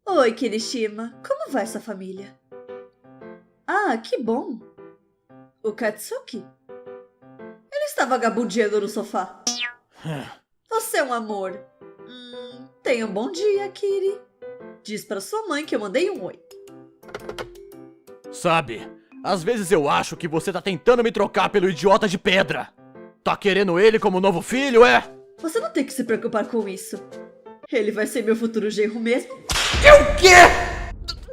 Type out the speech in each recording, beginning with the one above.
Oi, Kirishima. Como vai sua família? Ah, que bom. O Katsuki? Ele está vagabundeando no sofá. Você é um amor. Tenha um bom dia, Kiri. Diz pra sua mãe que eu mandei um oi. Sabe, às vezes eu acho que você tá tentando me trocar pelo idiota de pedra. Tá querendo ele como novo filho, é? Você não tem que se preocupar com isso. Ele vai ser meu futuro genro mesmo. O quê?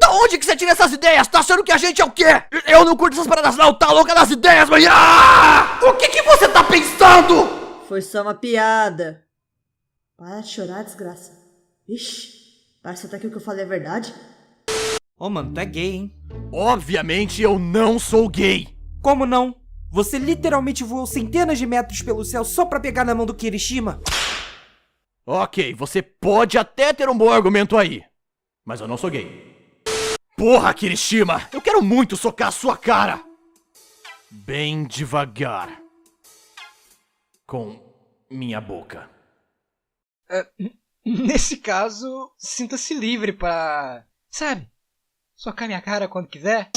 Da onde que você tira essas ideias? Tá achando que a gente é o quê? Eu não curto essas paradas não, tá louca das ideias, mas... O que você tá pensando? Foi só uma piada. Para de chorar, desgraça. Ixi, parece até que o que eu falei é verdade. Ô, mano, tu é gay, hein? Obviamente eu não sou gay. Como não? Você literalmente voou centenas de metros pelo céu só pra pegar na mão do Kirishima? Ok, você pode até ter um bom argumento aí, mas eu não sou gay. Porra, Kirishima, eu quero muito socar a sua cara. Bem devagar. Com minha boca. Nesse caso, sinta-se livre pra, sabe, socar minha cara quando quiser.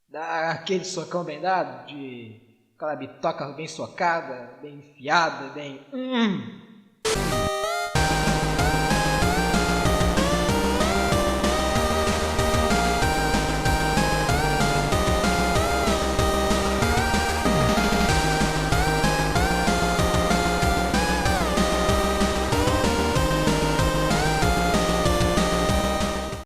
Dar aquele socão bem dado, de aquela bitoca bem socada, bem enfiada, bem...